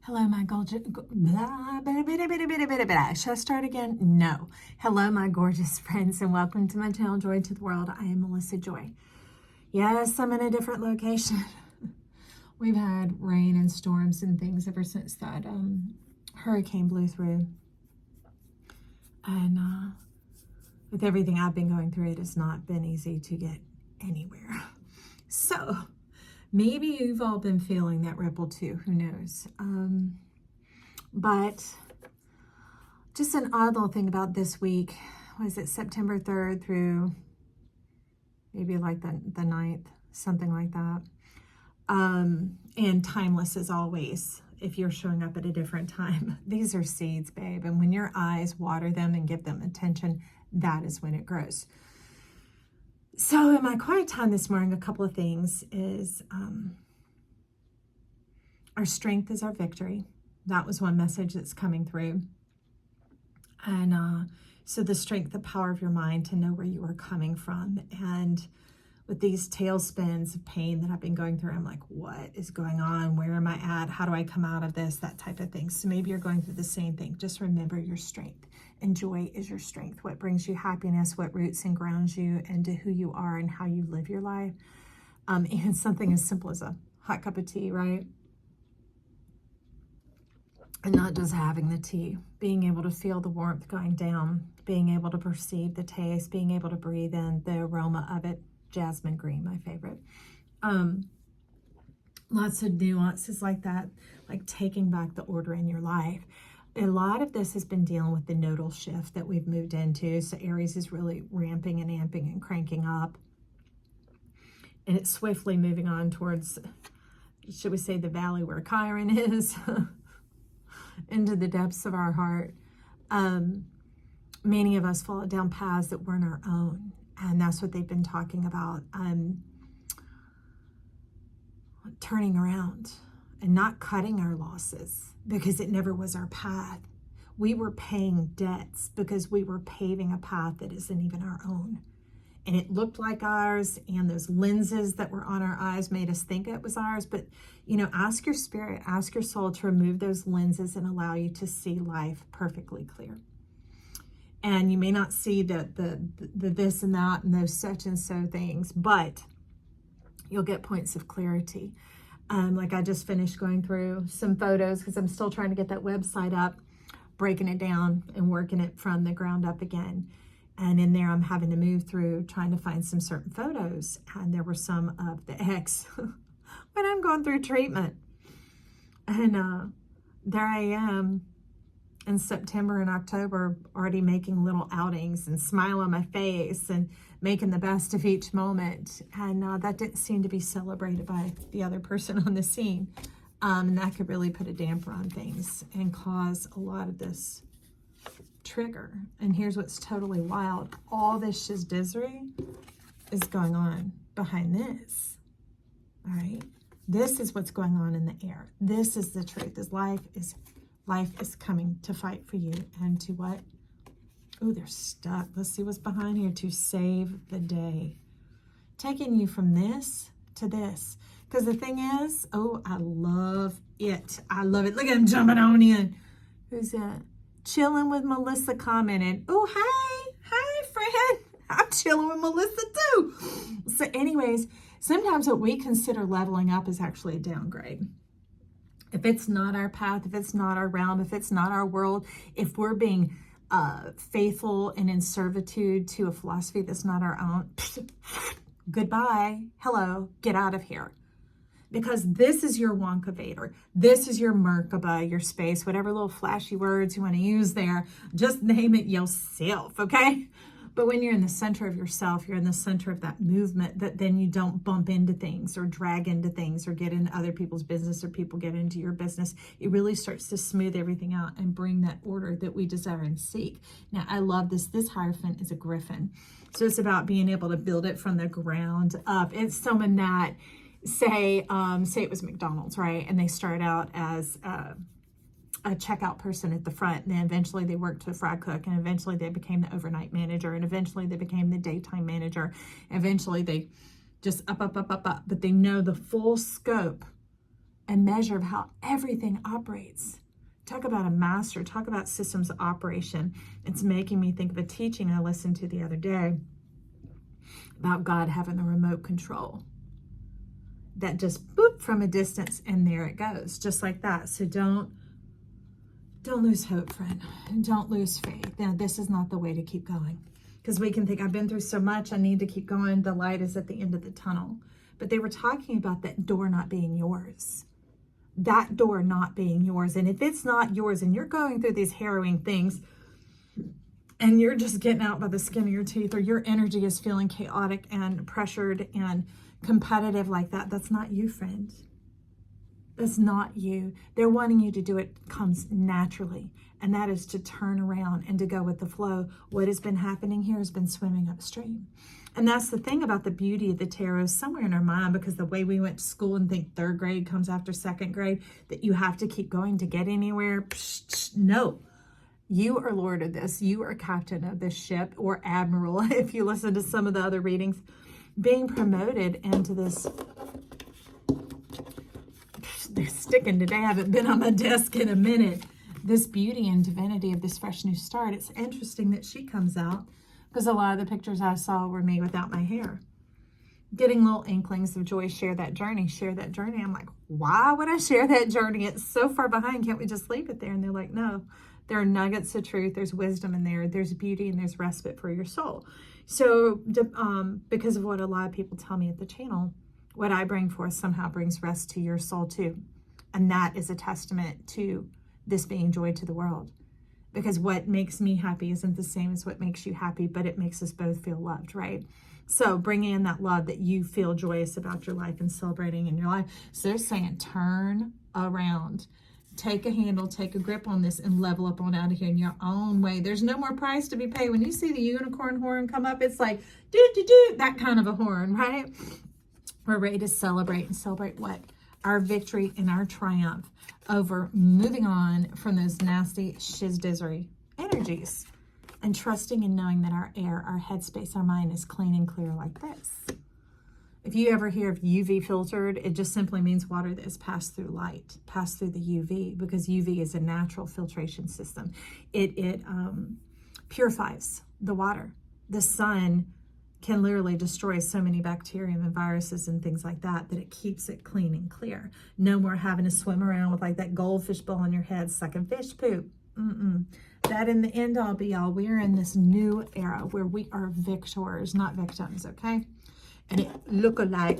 Hello, my gorgeous. Should I start again? No. Hello, my gorgeous friends, and welcome to my channel, Joy to the World. I am Melissa Joy. Yes, I'm in a different location. We've had rain and storms and things ever since that hurricane blew through. And with everything I've been going through, it has not been easy to get anywhere. So maybe you've all been feeling that ripple too, who knows? But just an odd little thing about this week, was it September 3rd through maybe like the 9th, something like that. And timeless as always, if you're showing up at a different time. These are seeds, babe, and when your eyes water them and give them attention, that is when it grows. So in my quiet time this morning, a couple of things is our strength is our victory. That was one message that's coming through. And so the strength, the power of your mind to know where you are coming from. And with these tailspins of pain that I've been going through, I'm like, what is going on? Where am I at? How do I come out of this? That type of thing. So maybe you're going through the same thing. Just remember your strength. And joy is your strength. What brings you happiness, what roots and grounds you into who you are and how you live your life. And something as simple as a hot cup of tea, right? And not just having the tea, being able to feel the warmth going down, being able to perceive the taste, being able to breathe in the aroma of it. Jasmine green, my favorite. Lots of nuances like that, like taking back the order in your life. A lot of this has been dealing with the nodal shift that we've moved into. So Aries is really ramping and amping and cranking up. And it's swiftly moving on towards, should we say, the valley where Chiron is, into the depths of our heart. Many of us fall down paths that weren't our own. And that's what they've been talking about. Turning around and not cutting our losses because it never was our path. We were paying debts because we were paving a path that isn't even our own. And it looked like ours, and those lenses that were on our eyes made us think it was ours. But, you know, ask your spirit, ask your soul to remove those lenses and allow you to see life perfectly clear. And you may not see the this and that and those such and so things, but you'll get points of clarity. Like I just finished going through some photos because I'm still trying to get that website up, breaking it down and working it from the ground up again. And in there, I'm having to move through trying to find some certain photos. And there were some of the ex when I'm going through treatment. And there I am in September and October, already making little outings and smile on my face and making the best of each moment. And that didn't seem to be celebrated by the other person on the scene. And that could really put a damper on things and cause a lot of this trigger. And here's what's totally wild. All this shizdizzery is going on behind this. All right. This is what's going on in the air. This is the truth. Life is coming to fight for you and to what? Oh, they're stuck. Let's see what's behind here. To save the day. Taking you from this to this. Because the thing is, oh, I love it. I love it. Look at him jumping on in. Who's that? Chilling with Melissa commented. Oh, hi, friend. I'm chilling with Melissa too. So anyways, sometimes what we consider leveling up is actually a downgrade. If it's not our path, if it's not our realm, if it's not our world, if we're being faithful and in servitude to a philosophy that's not our own, goodbye, hello, get out of here. Because this is your Wonka Vader. This is your Merkaba, your space, whatever little flashy words you want to use there. Just name it yourself, okay? But when you're in the center of yourself, you're in the center of that movement, that then you don't bump into things or drag into things or get into other people's business or people get into your business. It really starts to smooth everything out and bring that order that we desire and seek. Now, I love this. This Hierophant is a griffin. So it's about being able to build it from the ground up. It's someone that, say it was McDonald's, right? And they start out as a checkout person at the front, and then eventually they worked to a fry cook, and eventually they became the overnight manager, and eventually they became the daytime manager. Eventually they just up, but they know the full scope a measure of how everything operates. Talk about a master, talk about systems of operation. It's making me think of a teaching I listened to the other day about God having the remote control. That just boop from a distance, and there it goes, just like that. So don't lose hope, friend. And don't lose faith. Now, this is not the way to keep going. Because we can think, I've been through so much, I need to keep going. The light is at the end of the tunnel. But they were talking about that door not being yours. That door not being yours. And if it's not yours and you're going through these harrowing things and you're just getting out by the skin of your teeth, or your energy is feeling chaotic and pressured and competitive like that, that's not you, friend. That's not you. They're wanting you to do it comes naturally. And that is to turn around and to go with the flow. What has been happening here has been swimming upstream. And that's the thing about the beauty of the tarot, somewhere in our mind, because the way we went to school and think third grade comes after second grade, that you have to keep going to get anywhere. No, you are Lord of this. You are captain of this ship, or admiral, if you listen to some of the other readings, being promoted into this. They're sticking today. I haven't been on my desk in a minute. This beauty and divinity of this fresh new start. It's interesting that she comes out, because a lot of the pictures I saw were me without my hair. Getting little inklings of joy, share that journey. I'm like, why would I share that journey? It's so far behind. Can't we just leave it there? And they're like, no, there are nuggets of truth. There's wisdom in there. There's beauty, and there's respite for your soul. So because of what a lot of people tell me at the channel, what I bring forth somehow brings rest to your soul too. And that is a testament to this being joy to the world. Because what makes me happy isn't the same as what makes you happy, but it makes us both feel loved, right? So bring in that love that you feel joyous about your life and celebrating in your life. So they're saying turn around. Take a handle, take a grip on this, and level up on out of here in your own way. There's no more price to be paid. When you see the unicorn horn come up, it's like, do, that kind of a horn, right? We're ready to celebrate. And celebrate what? Our victory and our triumph over moving on from those nasty shizdizzery energies, and trusting and knowing that our air, our headspace, our mind is clean and clear like this. If you ever hear of UV filtered, it just simply means water that has passed through light, passed through the UV, because UV is a natural filtration system. It purifies the water. The sun can literally destroy so many bacteria and viruses and things like that, that it keeps it clean and clear. No more having to swim around with like that goldfish bowl on your head, sucking fish poop. That in the end all be all. We are in this new era where we are victors, not victims, okay? And it looking like,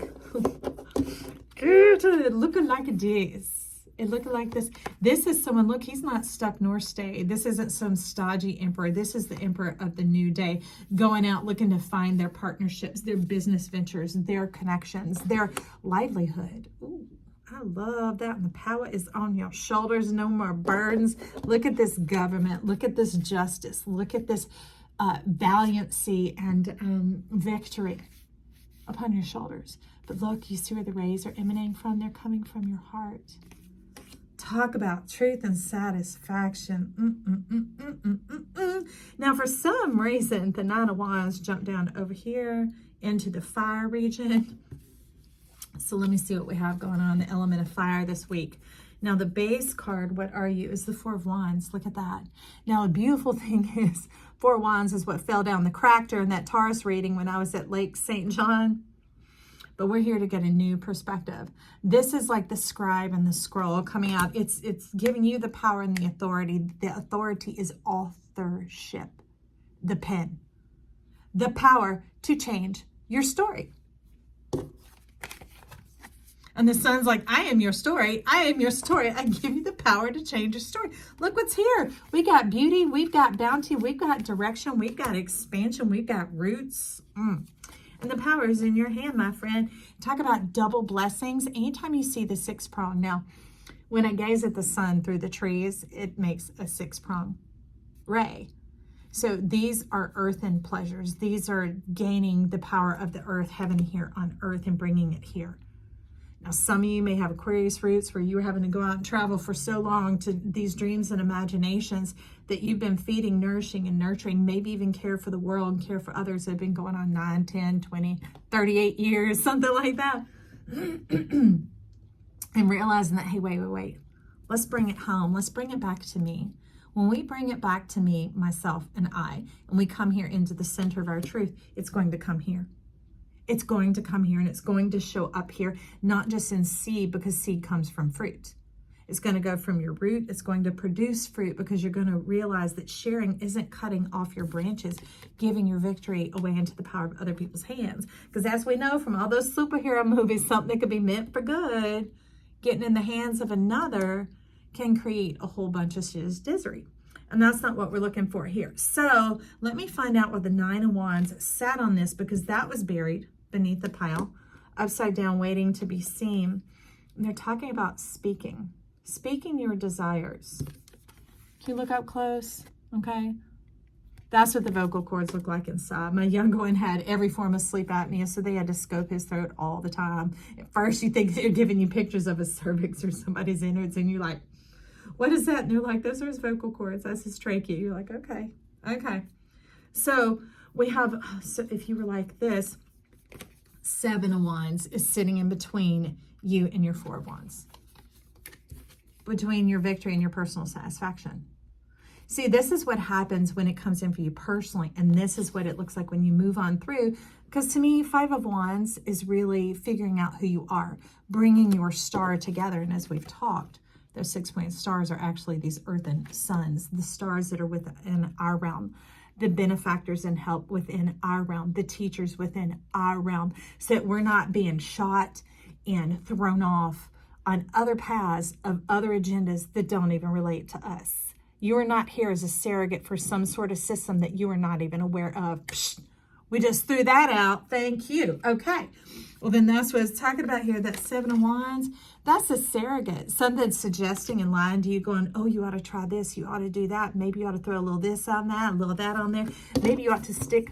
it looking like it is. It looked like this. This is someone, look, he's not stuck nor stayed. This isn't some stodgy emperor. This is the emperor of the new day, going out looking to find their partnerships, their business ventures, their connections, their livelihood. Ooh, I love that. And the power is on your shoulders. No more burdens. Look at this government. Look at this justice. Look at this valiancy and victory upon your shoulders. But look, you see where the rays are emanating from? They're coming from your heart. Talk about truth and satisfaction. Now, for some reason, the Nine of Wands jumped down over here into the fire region. So let me see what we have going on, the element of fire this week. Now, the base card, what are you, is the Four of Wands. Look at that. Now, the beautiful thing is, Four of Wands is what fell down the crack during that Taurus reading when I was at Lake St. John. But we're here to get a new perspective. This is like the scribe and the scroll coming out. It's giving you the power and the authority. The authority is authorship, the pen, the power to change your story. And the sun's like, I am your story. I am your story. I give you the power to change your story. Look what's here. We got beauty. We've got bounty. We've got direction. We've got expansion. We've got roots. And the power is in your hand, my friend. Talk about double blessings. Anytime you see the six prong. Now, when I gaze at the sun through the trees, it makes a six prong ray. So these are earthen pleasures. These are gaining the power of the earth, heaven here on earth, and bringing it here. Now, some of you may have Aquarius roots where you were having to go out and travel for so long to these dreams and imaginations that you've been feeding, nourishing, and nurturing, maybe even care for the world and care for others that have been going on 9, 10, 20, 38 years, something like that. And and realizing that, hey, wait. Let's bring it home. Let's bring it back to me. When we bring it back to me, myself, and I, and we come here into the center of our truth, it's going to come here. It's going to come here, and it's going to show up here, not just in seed, because seed comes from fruit. It's going to go from your root. It's going to produce fruit, because you're going to realize that sharing isn't cutting off your branches, giving your victory away into the power of other people's hands. Because as we know from all those superhero movies, something that could be meant for good, getting in the hands of another can create a whole bunch of disease. And that's not what we're looking for here. So let me find out where the 9 of Wands sat on this, because that was buried beneath the pile, upside down, waiting to be seen. And they're talking about speaking your desires. Can you look up close? Okay. That's what the vocal cords look like inside. My younger one had every form of sleep apnea, so they had to scope his throat all the time. At first, you think they're giving you pictures of his cervix or somebody's innards, and you're like, what is that? And they're like, those are his vocal cords. That's his trachea. You're like, okay. So we have, so if you were like this, 7 of Wands is sitting in between you and your 4 of Wands. Between your victory and your personal satisfaction. See, this is what happens when it comes in for you personally, and this is what it looks like when you move on through, because to me, 5 of Wands is really figuring out who you are, bringing your star together. And as we've talked, those 6-point stars are actually these earthen suns, the stars that are within our realm, the benefactors and help within our realm, the teachers within our realm, so that we're not being shot and thrown off on other paths of other agendas that don't even relate to us. You are not here as a surrogate for some sort of system that you are not even aware of. Psst, we just threw that out. Thank you. Okay. Well, then that's what it's talking about here. That 7 of Wands, that's a surrogate. Something suggesting and lying to you, going, oh, you ought to try this. You ought to do that. Maybe you ought to throw a little this on that, a little that on there. Maybe you ought to stick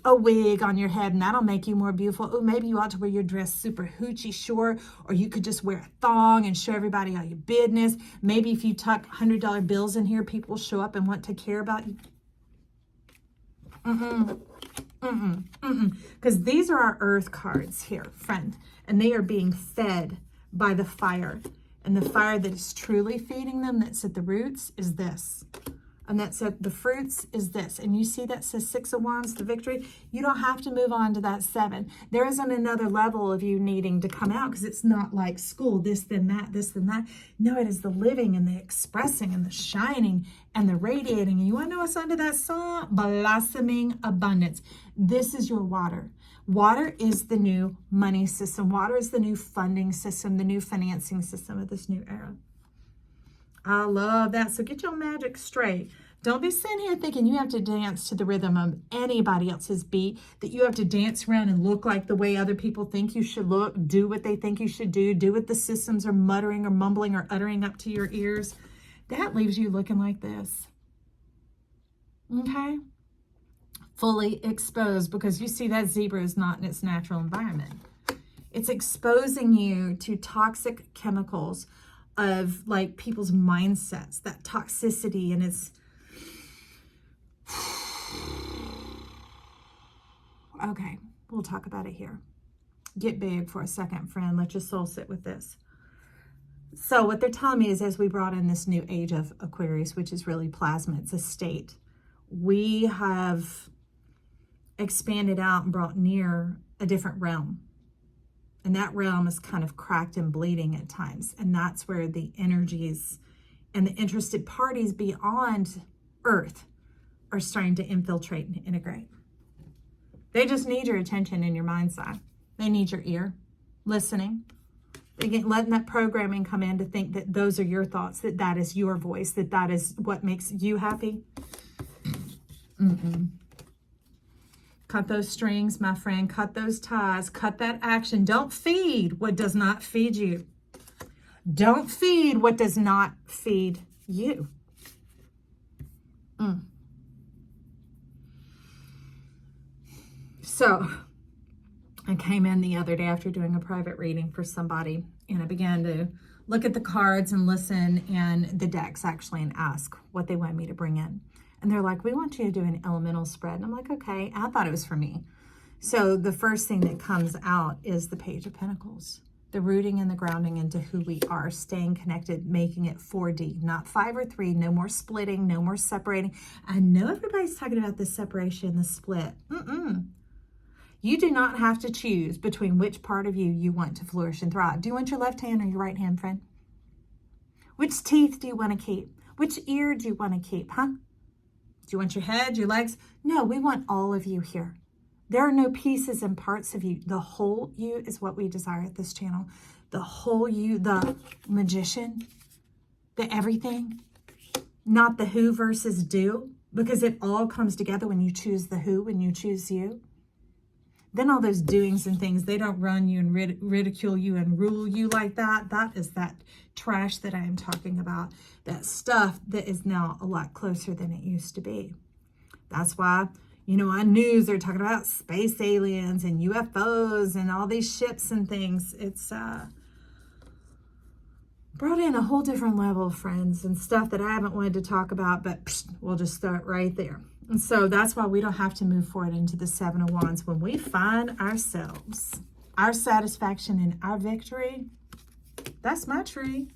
a wig on your head, and that'll make you more beautiful. Oh, maybe you ought to wear your dress super hoochie short, or you could just wear a thong and show everybody all your business. Maybe if you tuck $100 bills in here, people will show up and want to care about you. Because these are our earth cards here, friend, and they are being fed by the fire. And the fire that is truly feeding them, that's at the roots, is this. And that's at the fruits is this. And you see that says 6 of Wands, the victory. You don't have to move on to that 7. There isn't another level of you needing to come out, because it's not like school, this, then that, this, then that. No, it is the living and the expressing and the shining and the radiating. And you want to know what's under that sun? Blossoming abundance. This is your water. Water is the new money system. Water is the new funding system, the new financing system of this new era. I love that. So get your magic straight. Don't be sitting here thinking you have to dance to the rhythm of anybody else's beat, that you have to dance around and look like the way other people think you should look, do what they think you should do what the systems are muttering or mumbling or uttering up to your ears. That leaves you looking like this. Okay? Fully exposed, because you see that zebra is not in its natural environment. It's exposing you to toxic chemicals of like people's mindsets, that toxicity, and it's okay, we'll talk about it here. Get big for a second, friend. Let your soul sit with this. So what they're telling me is, as we brought in this new age of Aquarius, which is really plasma, it's a state, we have expanded out and brought near a different realm. And that realm is kind of cracked and bleeding at times. And that's where the energies and the interested parties beyond Earth are starting to infiltrate and integrate. They just need your attention and your mindset. They need your ear, listening. They get letting that programming come in to think that those are your thoughts, that that is your voice, that that is what makes you happy. Cut those strings, my friend. Cut those ties. Cut that action. Don't feed what does not feed you. Don't feed what does not feed you. So I came in the other day after doing a private reading for somebody, and I began to look at the cards and listen, and the decks actually, and ask what they want me to bring in. And they're like, we want you to do an elemental spread. And I'm like, okay. And I thought it was for me. So the first thing that comes out is the Page of Pentacles. The rooting and the grounding into who we are, staying connected, making it 4D, not 5 or 3, no more splitting, no more separating. I know everybody's talking about the separation, the split. You do not have to choose between which part of you want to flourish and thrive. Do you want your left hand or your right hand, friend? Which teeth do you want to keep? Which ear do you want to keep, huh? Do you want your head, your legs? No, we want all of you here. There are no pieces and parts of you. The whole you is what we desire at this channel. The whole you, the magician, the everything, not the who versus do, because it all comes together when you choose the who, when you choose you. Then all those doings and things, they don't run you and ridicule you and rule you like that. That is that trash that I am talking about. That stuff that is now a lot closer than it used to be. That's why, you know, on news, they're talking about space aliens and UFOs and all these ships and things. It's brought in a whole different level of friends and stuff that I haven't wanted to talk about, but we'll just start right there. And so that's why we don't have to move forward into the 7 of Wands. When we find ourselves, our satisfaction and our victory, that's my tree.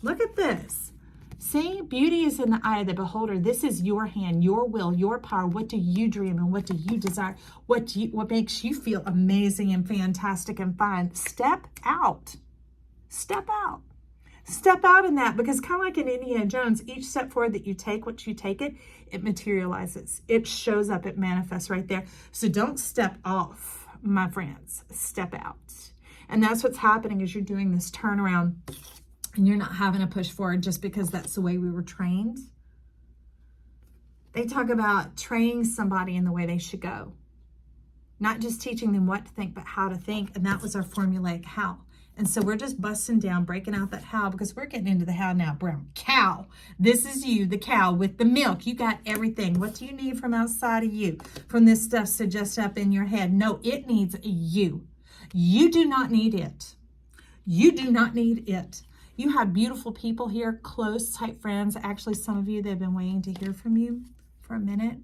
Look at this. See, beauty is in the eye of the beholder. This is your hand, your will, your power. What do you dream and what do you desire? What makes you feel amazing and fantastic and fine? Step out. Step out. Step out in that, because kind of like in Indiana Jones, each step forward that you take, once you take it, it materializes. It shows up, it manifests right there. So don't step off, my friends. Step out. And that's what's happening is you're doing this turnaround and you're not having to push forward just because that's the way we were trained. They talk about training somebody in the way they should go. Not just teaching them what to think, but how to think. And that was our formulaic how. And so we're just busting down, breaking out that how, because we're getting into the how now. Brown cow. This is you, the cow with the milk. You got everything. What do you need from outside of you? From this stuff so just up in your head? No, it needs you. You do not need it. You do not need it. You have beautiful people here, close, tight friends. Actually, some of you, they've been waiting to hear from you for a minute.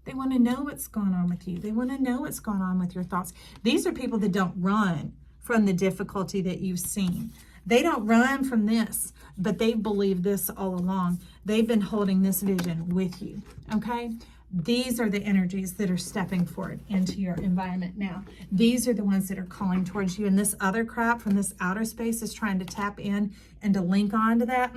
They want to know what's going on with you. They want to know what's going on with your thoughts. These are people that don't run from the difficulty that you've seen. They don't run from this, but they believe this all along. They've been holding this vision with you, okay? These are the energies that are stepping forward into your environment now. These are the ones that are calling towards you. And this other crap from this outer space is trying to tap in and to link on to that.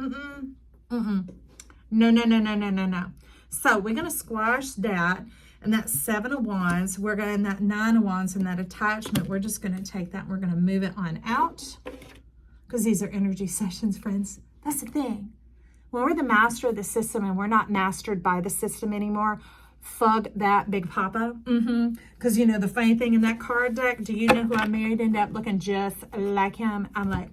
No. So we're going to squash that. And that 7 of Wands, we're going, that 9 of Wands and that attachment, we're just going to take that and we're going to move it on out. Because these are energy sessions, friends. That's the thing. When we're the master of the system and we're not mastered by the system anymore, fug that, Big Papa. Because, you know, the funny thing in that card deck, do you know who I married ended up looking just like him? I'm like,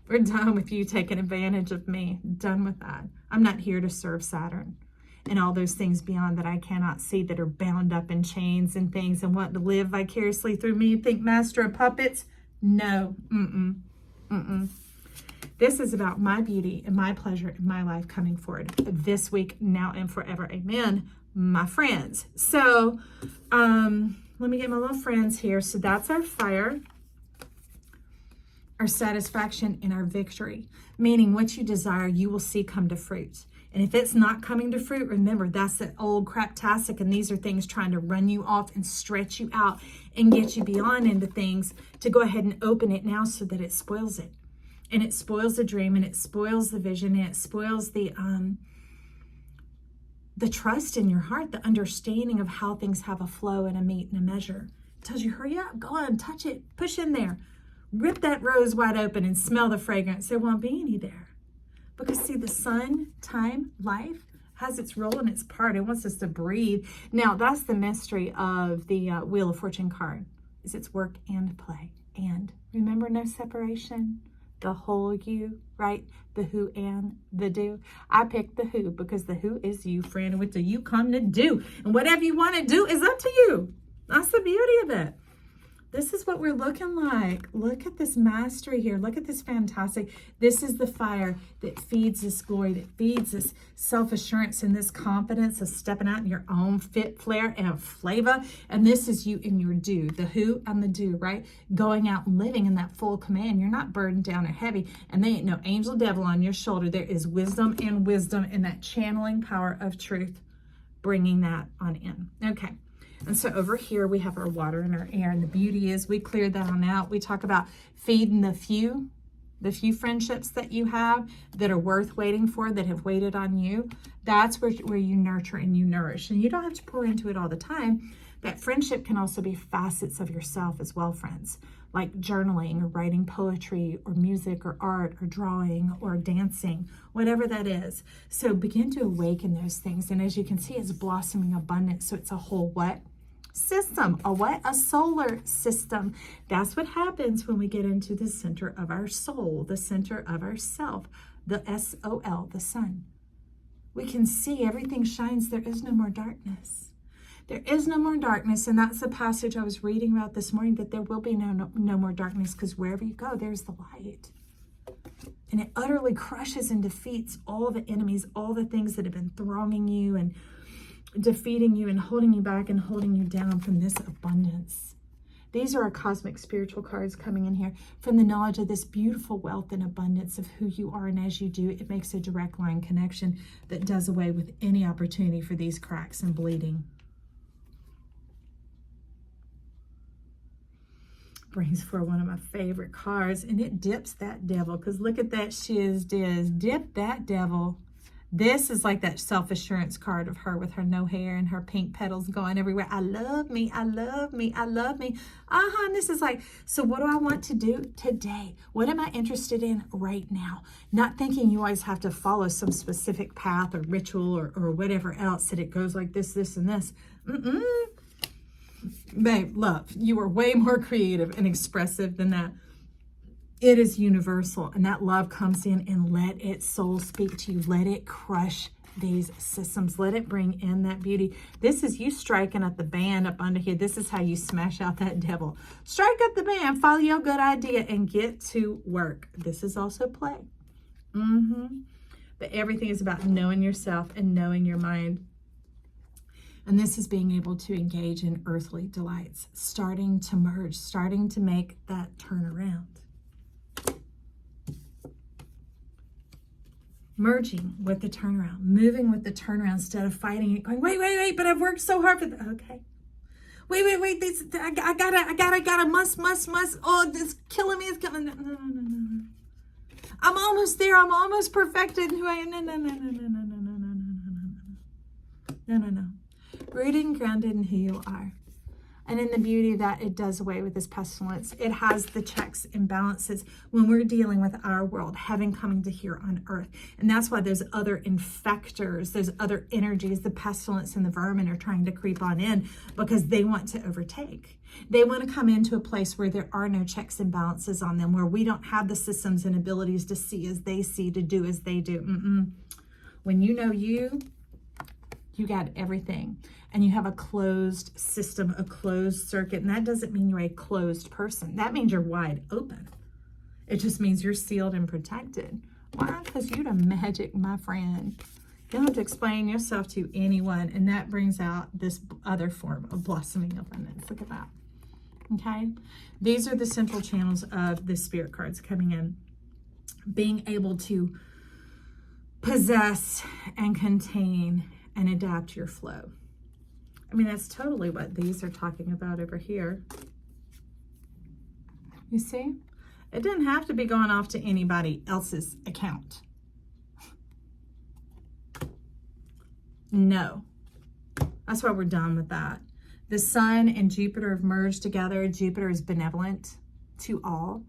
we're done with you taking advantage of me. Done with that. I'm not here to serve Saturn and all those things beyond that I cannot see that are bound up in chains and things and want to live vicariously through me. Think master of puppets? No. This is about my beauty and my pleasure in my life coming forward this week, now and forever. Amen, my friends. So let me get my little friends here. So that's our fire, our satisfaction, and our victory. Meaning what you desire, you will see come to fruit. And if it's not coming to fruit, remember, that's that old craptastic, and these are things trying to run you off and stretch you out and get you beyond into things to go ahead and open it now so that it spoils it. And it spoils the dream, and it spoils the vision, and it spoils the trust in your heart, the understanding of how things have a flow and a meet and a measure. It tells you, hurry up, go on, touch it, push in there. Rip that rose wide open and smell the fragrance. There won't be any there. Because see, the sun, time, life has its role and its part. It wants us to breathe. Now, that's the mystery of the Wheel of Fortune card, is it's work and play. And remember, no separation. The whole you, right? The who and the do. I picked the who because the who is you, friend. What do you come to do? And whatever you want to do is up to you. That's the beauty of it. This is what we're looking like. Look at this mastery here. Look at this fantastic. This is the fire that feeds this glory, that feeds this self-assurance and this confidence of stepping out in your own fit, flair, and flavor. And this is you in your do, the who and the do, right? Going out and living in that full command. You're not burdened down or heavy, and there ain't no angel devil on your shoulder. There is wisdom and that channeling power of truth, bringing that on in. Okay. And so over here, we have our water and our air. And the beauty is we cleared that on out. We talk about feeding the few friendships that you have that are worth waiting for, that have waited on you. That's where you nurture and you nourish. And you don't have to pour into it all the time. That friendship can also be facets of yourself as well, friends, like journaling or writing poetry or music or art or drawing or dancing, whatever that is. So begin to awaken those things. And as you can see, it's blossoming abundance. So it's a whole what? System. A what? A solar system. That's what happens when we get into the center of our soul, the center of our self, the S-O-L, the sun. We can see everything shines. There is no more darkness. There is no more darkness. And that's the passage I was reading about this morning, that there will be no more darkness, because wherever you go, there's the light. And it utterly crushes and defeats all the enemies, all the things that have been thronging you and defeating you and holding you back and holding you down from this abundance. These are our cosmic spiritual cards coming in here from the knowledge of this beautiful wealth and abundance of who you are. And as you do, it makes a direct line connection that does away with any opportunity for these cracks and bleeding. Brings for one of my favorite cards, and it dips that devil, because look at that shiz diz. Dip that devil. This is like that self-assurance card of her with her no hair and her pink petals going everywhere. I love me, I love me, I love me. And this is like, so what do I want to do today? What am I interested in right now? Not thinking you always have to follow some specific path or ritual or whatever else, that it goes like this, this, and this. Babe, love, you are way more creative and expressive than that. It is universal, and that love comes in, and let its soul speak to you. Let it crush these systems. Let it bring in that beauty. This is you striking at the band up under here. This is how you smash out that devil. Strike at the band, follow your good idea, and get to work. This is also play. But everything is about knowing yourself and knowing your mind. And this is being able to engage in earthly delights, starting to merge, starting to make that turnaround. Merging with the turnaround, moving with the turnaround instead of fighting it, going, wait, but I've worked so hard for that. Okay. Wait, this, I gotta, must. Oh, this killing me, it's killing me. No. I'm almost there. I'm almost perfected in who I am. No. Rooted and grounded in who you are. And in the beauty of that, it does away with this pestilence. It has the checks and balances when we're dealing with our world, heaven coming to here on earth. And that's why those other infectors, those other energies, the pestilence and the vermin are trying to creep on in, because they want to overtake. They want to come into a place where there are no checks and balances on them, where we don't have the systems and abilities to see as they see, to do as they do. When you know you got everything. And you have a closed system, a closed circuit. And that doesn't mean you're a closed person. That means you're wide open. It just means you're sealed and protected. Why? Because you're the magic, my friend. You don't have to explain yourself to anyone. And that brings out this other form of blossoming abundance. Look at that. Okay? These are the central channels of the spirit cards coming in. Being able to possess and contain and adapt your flow. I mean, that's totally what these are talking about over here. You see? It doesn't have to be going off to anybody else's account. No. That's why we're done with that. The sun and Jupiter have merged together. Jupiter is benevolent to all.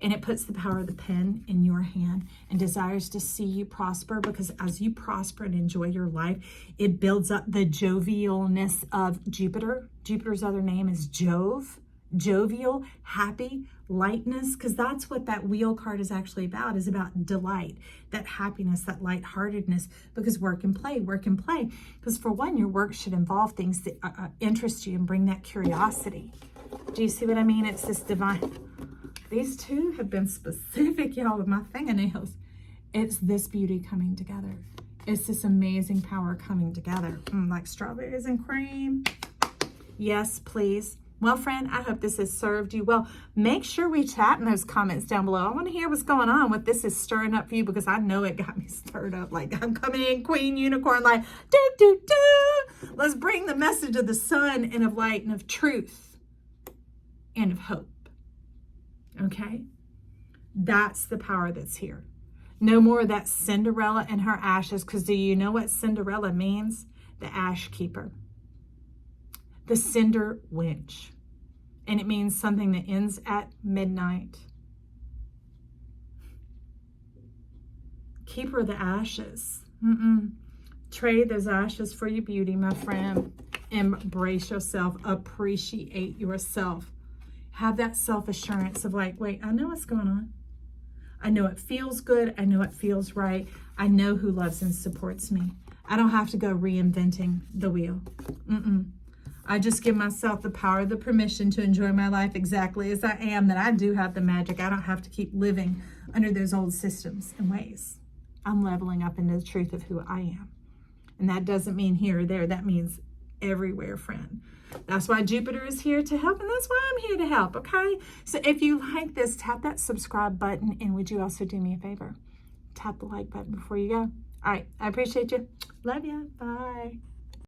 And it puts the power of the pen in your hand and desires to see you prosper, because as you prosper and enjoy your life, it builds up the jovialness of Jupiter. Jupiter's other name is Jove. jovial, happy, lightness, because that's what that wheel card is actually about, is about delight, that happiness, that lightheartedness, because work and play. Because for one, your work should involve things that interest you and bring that curiosity. Do you see what I mean? It's this divine. These two have been specific, y'all, with my fingernails. It's this beauty coming together. It's this amazing power coming together. Like strawberries and cream. Yes, please. Well, friend, I hope this has served you well. Make sure we chat in those comments down below. I want to hear what's going on, what this is stirring up for you, because I know it got me stirred up. Like, I'm coming in, Queen Unicorn, like, do. Let's bring the message of the sun and of light and of truth and of hope. Okay? That's the power that's here. No more of that Cinderella and her ashes, because do you know what Cinderella means? The ash keeper. The cinder winch. And it means something that ends at midnight. Keeper of the ashes. Trade those ashes for your beauty, my friend. Embrace yourself. Appreciate yourself. Have that self-assurance of like, wait, I know what's going on. I know it feels good. I know it feels right. I know who loves and supports me. I don't have to go reinventing the wheel. I just give myself the power, the permission to enjoy my life exactly as I am, that I do have the magic. I don't have to keep living under those old systems and ways. I'm leveling up into the truth of who I am. And that doesn't mean here or there. That means everywhere, friend. That's why Jupiter is here to help, and that's why I'm here to help, okay? So if you like this, tap that subscribe button, and would you also do me a favor? Tap the like button before you go. All right, I appreciate you. Love you. Bye.